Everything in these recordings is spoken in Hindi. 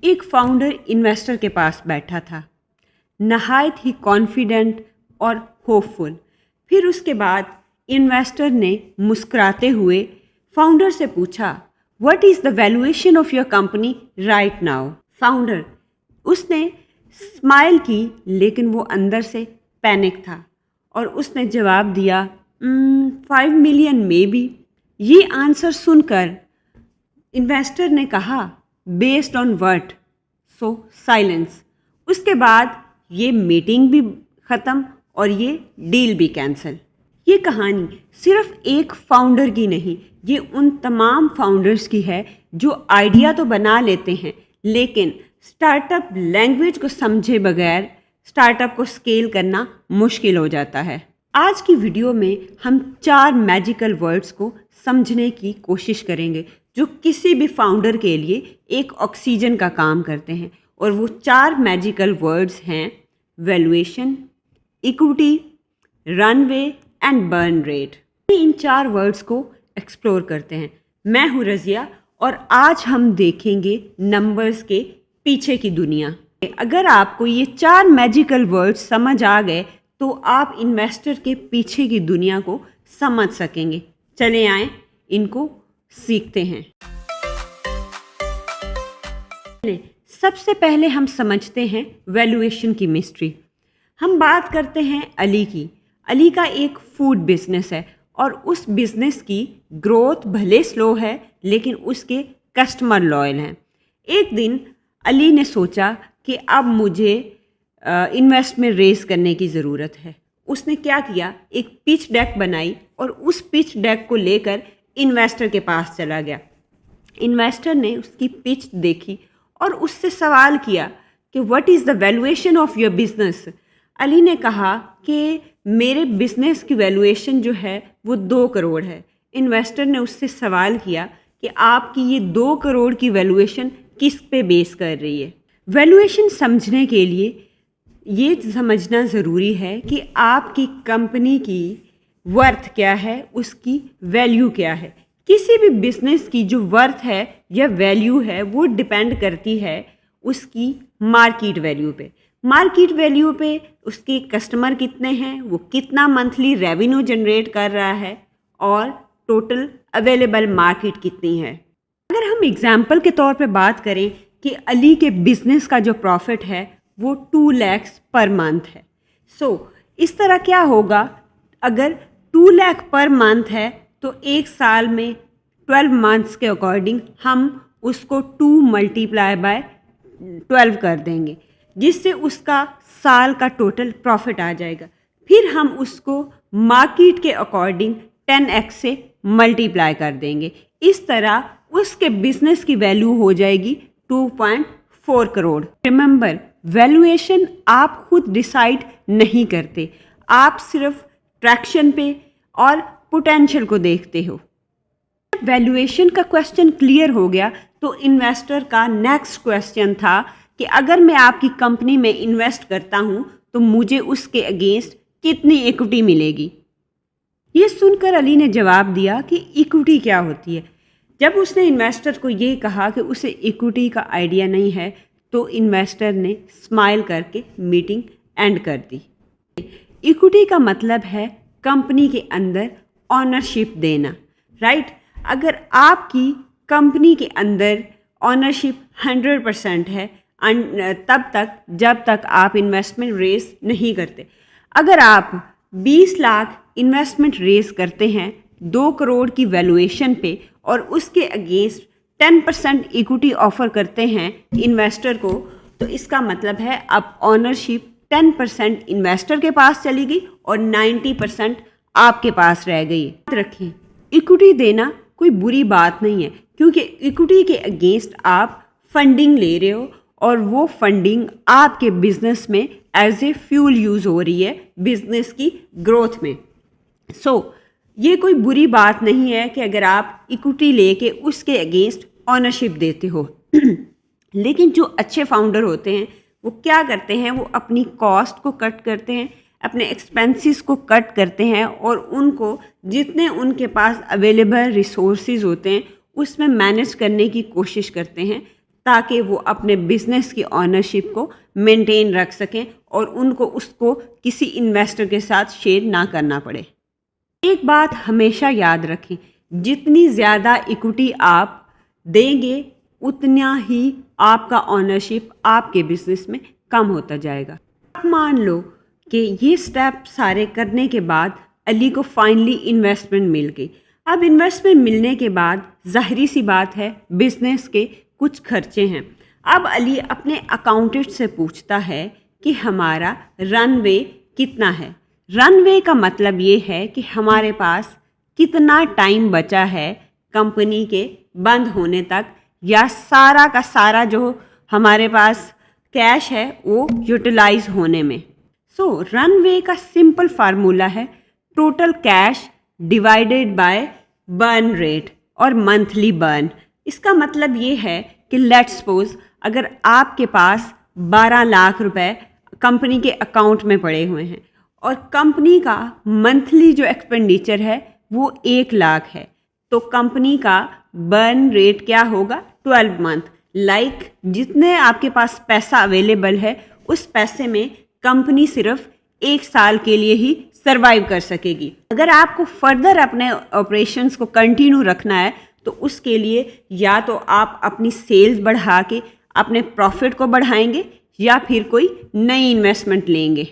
एक फाउंडर इन्वेस्टर के पास बैठा था, नहायत ही कॉन्फिडेंट और होपफुल। फिर उसके बाद इन्वेस्टर ने मुस्कुराते हुए फाउंडर से पूछा, what is the valuation of your company right now? Founder उसने स्माइल की, लेकिन वो अंदर से पैनिक था और उसने जवाब दिया, 5 मिलियन मे बी। ये आंसर सुनकर इन्वेस्टर ने कहा, based on what? So silence. उसके बाद ये मीटिंग भी ख़त्म और ये डील भी कैंसिल। ये कहानी सिर्फ एक फाउंडर की नहीं, ये उन तमाम फाउंडर्स की है जो आइडिया तो बना लेते हैं, लेकिन स्टार्टअप लैंग्वेज को समझे बगैर स्टार्टअप को स्केल करना मुश्किल हो जाता है। आज की वीडियो में हम 4 मैजिकल वर्ड्स को समझने की कोशिश करेंगे जो किसी भी फाउंडर के लिए एक ऑक्सीजन का काम करते हैं, और वो 4 मैजिकल वर्ड्स हैं valuation, equity, runway and burn rate. In 4 words को एक्सप्लोर करते हैं। मैं हूँ रज़िया और आज हम देखेंगे नंबर्स के पीछे की दुनिया। अगर आपको ये 4 मैजिकल वर्ड्स समझ आ गए तो आप इन्वेस्टर के पीछे की दुनिया को समझ सकेंगे। चले आए इनको सीखते हैं। सबसे पहले हम समझते हैं वैल्यूएशन की मिस्ट्री। हम बात करते हैं अली की। अली का एक फूड बिजनेस है और उस बिजनेस की ग्रोथ भले स्लो है, लेकिन उसके कस्टमर लॉयल हैं। एक दिन अली ने सोचा कि अब मुझे इन्वेस्टमेंट रेज करने की ज़रूरत है। उसने क्या किया, एक पिच डेक बनाई और उस पिच डेक को लेकर इन्वेस्टर के पास चला गया। इन्वेस्टर ने उसकी पिच देखी और उससे सवाल किया कि what is the valuation of your business? Ali ने कहा कि मेरे बिजनेस की वैल्यूएशन जो है वो 2 करोड़ है। इन्वेस्टर ने उससे सवाल किया कि आपकी ये 2 करोड़ की वैल्यूएशन किस पे बेस कर रही है? वैल्यूएशन समझने के लिए ये समझना ज़रूरी है कि आपकी कंपनी की वर्थ क्या है, उसकी वैल्यू क्या है। किसी भी बिजनेस की जो वर्थ है या वैल्यू है वो डिपेंड करती है उसकी मार्केट वैल्यू पे। मार्केट वैल्यू पे उसके कस्टमर कितने हैं, वो कितना मंथली रेवेन्यू जनरेट कर रहा है और टोटल अवेलेबल मार्केट कितनी है। अगर हम एग्जाम्पल के तौर पे बात करें कि अली के बिजनेस का जो प्रॉफिट है वो 2 लाख पर मंथ है। इस तरह क्या होगा, अगर 2 लाख पर मंथ है तो एक साल में 12 मंथ्स के अकॉर्डिंग हम उसको 2 मल्टीप्लाई बाय 12 कर देंगे, जिससे उसका साल का टोटल प्रॉफिट आ जाएगा। फिर हम उसको मार्केट के अकॉर्डिंग 10x से मल्टीप्लाई कर देंगे। इस तरह उसके बिजनेस की वैल्यू हो जाएगी 2.4 करोड़। रिमेंबर, वैल्यूएशन आप खुद डिसाइड नहीं करते, आप सिर्फ ट्रैक्शन पे और पोटेंशियल को देखते हो। वैल्यूएशन का क्वेश्चन क्लियर हो गया तो इन्वेस्टर का नेक्स्ट क्वेश्चन था कि अगर मैं आपकी कंपनी में इन्वेस्ट करता हूं तो मुझे उसके अगेंस्ट कितनी इक्विटी मिलेगी? ये सुनकर अली ने जवाब दिया कि इक्विटी क्या होती है। जब उसने इन्वेस्टर को ये कहा कि उसे इक्विटी का आइडिया नहीं है तो इन्वेस्टर ने स्माइल करके मीटिंग एंड कर दी। इक्विटी का मतलब है कंपनी के अंदर ऑनरशिप देना, राइट? अगर आपकी कंपनी के अंदर ऑनरशिप 100% है तब तक जब तक आप इन्वेस्टमेंट रेज नहीं करते। अगर आप 20 लाख इन्वेस्टमेंट रेज करते हैं 2 करोड़ की वैल्यूएशन पे और उसके अगेंस्ट 10% इक्विटी ऑफर करते हैं इन्वेस्टर को, तो इसका मतलब है अब ऑनरशिप 10% इन्वेस्टर के पास चली गई और 90% आपके पास रह गई। याद रखें, इक्विटी देना कोई बुरी बात नहीं है, क्योंकि इक्विटी के अगेंस्ट आप फंडिंग ले रहे हो और वो फंडिंग आपके बिजनेस में एज ए फ्यूल यूज़ हो रही है बिजनेस की ग्रोथ में। ये कोई बुरी बात नहीं है कि अगर आप इक्विटी लेके उसके अगेंस्ट ऑनरशिप देते हो। लेकिन जो अच्छे फाउंडर होते हैं वो क्या करते हैं, वो अपनी कॉस्ट को कट करते हैं, अपने एक्सपेंसेस को कट करते हैं और उनको जितने उनके पास अवेलेबल रिसोर्सेज होते हैं उसमें मैनेज करने की कोशिश करते हैं ताकि वो अपने बिजनेस की ऑनरशिप को मेंटेन रख सकें और उनको उसको किसी इन्वेस्टर के साथ शेयर ना करना पड़े। एक बात हमेशा याद रखें, जितनी ज़्यादा इक्विटी आप देंगे उतना ही आपका ऑनरशिप आपके बिजनेस में कम होता जाएगा। अब मान लो कि ये स्टेप सारे करने के बाद अली को फाइनली इन्वेस्टमेंट मिल गई। अब इन्वेस्टमेंट मिलने के बाद जाहिर सी बात है बिजनेस के कुछ खर्चे हैं। अब अली अपने अकाउंटेंट से पूछता है कि हमारा रनवे कितना है। रनवे का मतलब ये है कि हमारे पास कितना टाइम बचा है कंपनी के बंद होने तक, या सारा का सारा जो हमारे पास कैश है वो यूटिलाइज होने में। सो रनवे का सिंपल फार्मूला है total cash divided by burn rate और मंथली बर्न। इसका मतलब ये है कि लेट्स सपोज अगर आपके पास 12 लाख रुपए कंपनी के अकाउंट में पड़े हुए हैं और कंपनी का मंथली जो एक्सपेंडिचर है वो 1 लाख है, तो कंपनी का बर्न रेट क्या होगा 12 मंथ। लाइक जितने आपके पास पैसा अवेलेबल है उस पैसे में कंपनी सिर्फ 1 साल के लिए ही सरवाइव कर सकेगी। अगर आपको फर्दर अपने ऑपरेशंस को कंटिन्यू रखना है तो उसके लिए या तो आप अपनी सेल्स बढ़ा के अपने प्रॉफिट को बढ़ाएंगे या फिर कोई नई इन्वेस्टमेंट लेंगे।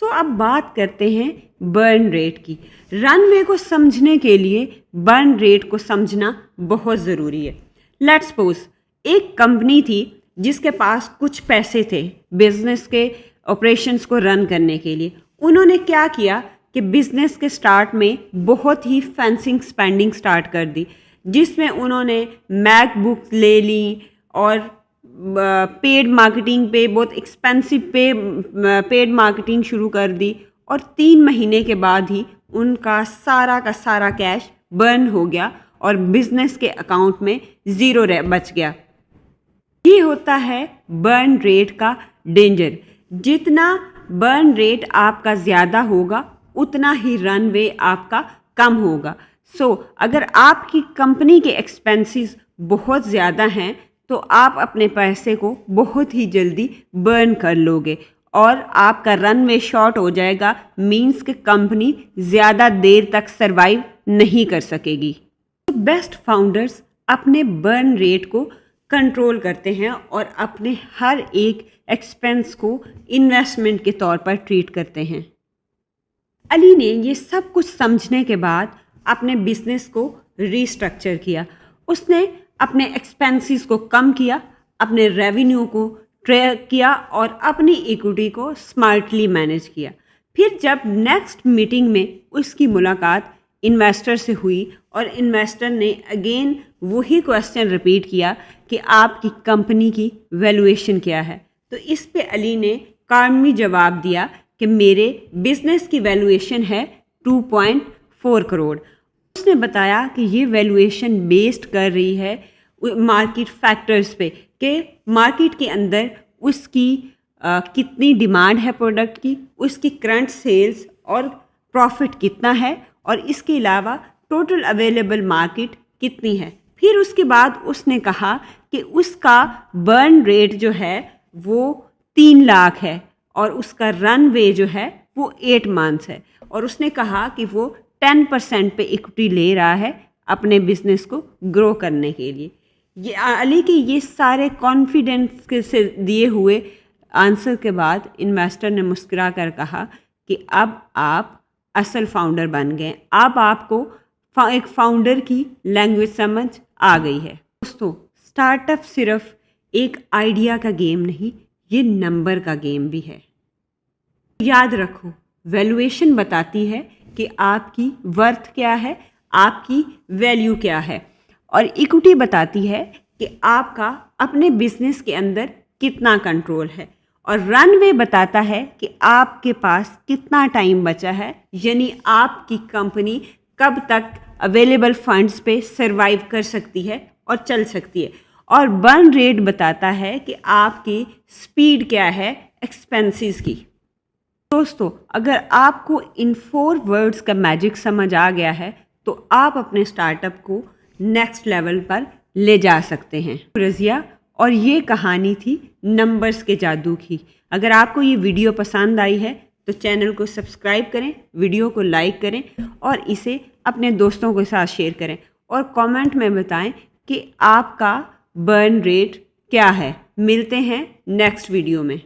सो अब बात करते हैं बर्न रेट की। रनवे को समझने के लिए बर्न रेट को समझना बहुत ज़रूरी है। लेट्स सपोज एक कंपनी थी जिसके पास कुछ पैसे थे बिजनेस के ऑपरेशंस को रन करने के लिए। उन्होंने क्या किया कि बिजनेस के स्टार्ट में बहुत ही फैंसिंग स्पेंडिंग स्टार्ट कर दी, जिसमें उन्होंने मैकबुक ले ली और पेड मार्केटिंग पे बहुत एक्सपेंसिव पेड मार्केटिंग शुरू कर दी और 3 महीने के बाद ही उनका सारा का सारा कैश बर्न हो गया और बिजनेस के अकाउंट में ज़ीरो बच गया। ये होता है बर्न रेट का डेंजर। जितना बर्न रेट आपका ज़्यादा होगा उतना ही रनवे आपका कम होगा। सो अगर आपकी कंपनी के एक्सपेंसेस बहुत ज़्यादा हैं तो आप अपने पैसे को बहुत ही जल्दी बर्न कर लोगे और आपका रनवे शॉर्ट हो जाएगा। मींस कि कंपनी ज़्यादा देर तक सरवाइव नहीं कर सकेगी। तो बेस्ट फाउंडर्स अपने बर्न रेट को कंट्रोल करते हैं और अपने हर एक एक्सपेंस को इन्वेस्टमेंट के तौर पर ट्रीट करते हैं। अली ने ये सब कुछ समझने के बाद अपने बिजनेस को रीस्ट्रक्चर किया। उसने अपने एक्सपेंसेस को कम किया, अपने रेवेन्यू को ट्रैक किया और अपनी इक्विटी को स्मार्टली मैनेज किया। फिर जब नेक्स्ट मीटिंग में उसकी मुलाकात इन्वेस्टर से हुई और इन्वेस्टर ने अगेन वही क्वेश्चन रिपीट किया कि आपकी कंपनी की वैल्यूएशन क्या है, तो इस पे अली ने कामली जवाब दिया कि मेरे बिजनेस की वैल्यूएशन है 2.4 करोड़। उसने बताया कि ये वैल्यूएशन बेस्ड कर रही है मार्केट फैक्टर्स पे कि मार्केट के अंदर उसकी कितनी डिमांड है प्रोडक्ट की, उसकी करंट सेल्स और प्रॉफिट कितना है और इसके अलावा टोटल अवेलेबल मार्केट कितनी है। फिर उसके बाद उसने कहा कि उसका बर्न रेट जो है वो 3 लाख है और उसका रनवे जो है वो 8 मंथ्स है और उसने कहा कि वो 10% पे इक्विटी ले रहा है अपने बिजनेस को ग्रो करने के लिए। ये अली के ये सारे कॉन्फिडेंस से दिए हुए आंसर के बाद इन्वेस्टर ने मुस्कुरा कर कहा कि अब आप असल फाउंडर बन गए, अब आपको एक फाउंडर की लैंग्वेज समझ आ गई है। दोस्तों, स्टार्टअप सिर्फ एक आइडिया का गेम नहीं, ये नंबर का गेम भी है। याद रखो, वैल्यूएशन बताती है कि आपकी वर्थ क्या है, आपकी वैल्यू क्या है, और इक्विटी बताती है कि आपका अपने बिजनेस के अंदर कितना कंट्रोल है, और रनवे बताता है कि आपके पास कितना टाइम बचा है, यानी आपकी कंपनी कब तक अवेलेबल फंड्स पे सरवाइव कर सकती है और चल सकती है, और बर्न रेट बताता है कि आपकी स्पीड क्या है एक्सपेंसेस की। दोस्तों, अगर आपको इन 4 वर्ड्स का मैजिक समझ आ गया है तो आप अपने स्टार्टअप को नेक्स्ट लेवल पर ले जा सकते हैं। रज़िया, और ये कहानी थी नंबर्स के जादू की। अगर आपको ये वीडियो पसंद आई है तो चैनल को सब्सक्राइब करें, वीडियो को लाइक करें और इसे अपने दोस्तों के साथ शेयर करें और कमेंट में बताएं कि आपका बर्न रेट क्या है। मिलते हैं नेक्स्ट वीडियो में।